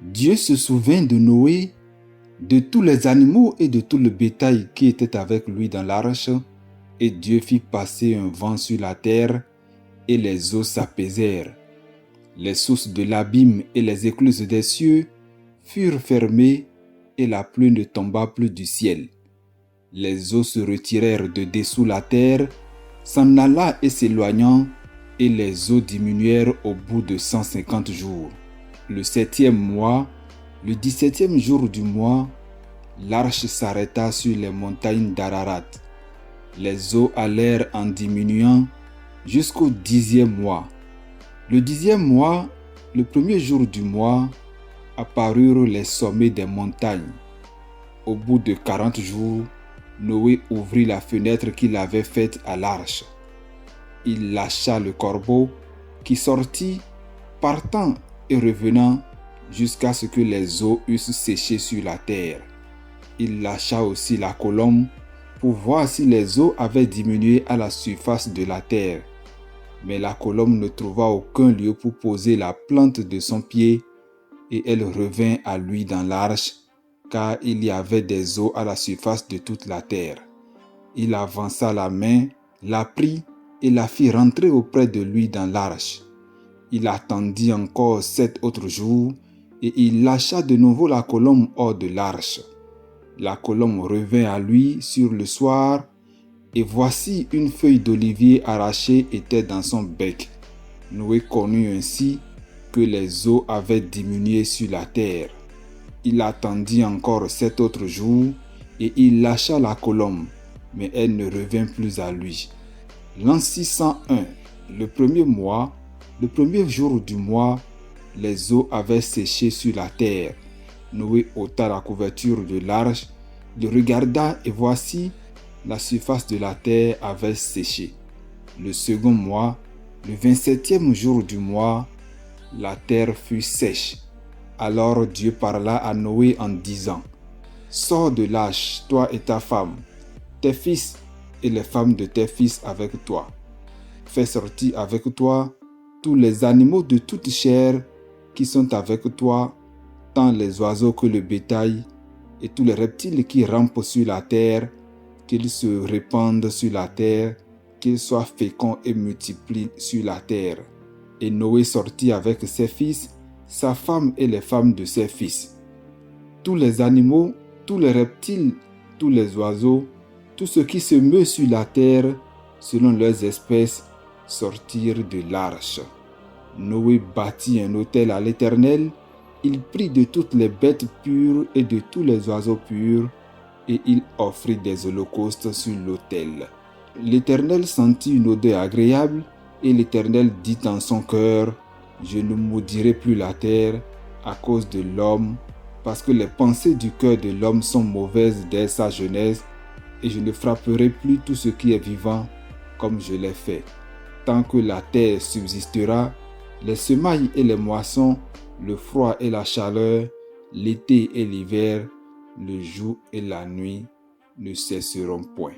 Dieu se souvint de Noé, de tous les animaux et de tout le bétail qui était avec lui dans l'arche, et Dieu fit passer un vent sur la terre, et les eaux s'apaisèrent. Les sources de l'abîme et les écluses des cieux furent fermées, et la pluie ne tomba plus du ciel. Les eaux se retirèrent de dessous la terre, s'en alla et s'éloignant, et les eaux diminuèrent au bout de 150 jours. Le 7e mois, le 17e jour du mois, l'arche s'arrêta sur les montagnes d'Ararat. Les eaux allèrent en diminuant jusqu'au 10e mois. Le 10e mois, le premier jour du mois, apparurent les sommets des montagnes. Au bout de 40 jours, Noé ouvrit la fenêtre qu'il avait faite à l'arche. Il lâcha le corbeau qui sortit, partant et revenant jusqu'à ce que les eaux eussent séché sur la terre. Il lâcha aussi la colombe pour voir si les eaux avaient diminué à la surface de la terre. Mais la colombe ne trouva aucun lieu pour poser la plante de son pied, et elle revint à lui dans l'arche, car il y avait des eaux à la surface de toute la terre. Il avança la main, la prit et la fit rentrer auprès de lui dans l'arche. Il attendit encore 7 autres jours, et il lâcha de nouveau la colombe hors de l'arche. La colombe revint à lui sur le soir, et voici une feuille d'olivier arrachée était dans son bec. Noé connut ainsi que les eaux avaient diminué sur la terre. Il attendit encore 7 autres jours, et il lâcha la colombe, mais elle ne revint plus à lui. L'an 601, le premier mois, le premier jour du mois, les eaux avaient séché sur la terre. Noé ôta la couverture de l'arche, le regarda et voici, la surface de la terre avait séché. Le second mois, le 27e jour du mois, la terre fut sèche. Alors Dieu parla à Noé en disant: « Sors de l'arche, toi et ta femme, tes fils et les femmes de tes fils avec toi. Fais sortir avec toi tous les animaux de toute chair qui sont avec toi, tant les oiseaux que le bétail, et tous les reptiles qui rampent sur la terre, qu'ils se répandent sur la terre, qu'ils soient féconds et multiplient sur la terre. » Et Noé sortit avec ses fils, sa femme et les femmes de ses fils. Tous les animaux, tous les reptiles, tous les oiseaux, tout ce qui se meut sur la terre, selon leurs espèces, sortirent de l'arche. Noé bâtit un autel à l'Éternel. Il prit de toutes les bêtes pures et de tous les oiseaux purs, et il offrit des holocaustes sur l'autel. L'Éternel sentit une odeur agréable, et l'Éternel dit en son cœur: « Je ne maudirai plus la terre à cause de l'homme, parce que les pensées du cœur de l'homme sont mauvaises dès sa jeunesse, et je ne frapperai plus tout ce qui est vivant comme je l'ai fait. Tant que la terre subsistera, les semailles et les moissons, le froid et la chaleur, l'été et l'hiver, le jour et la nuit ne cesseront point. »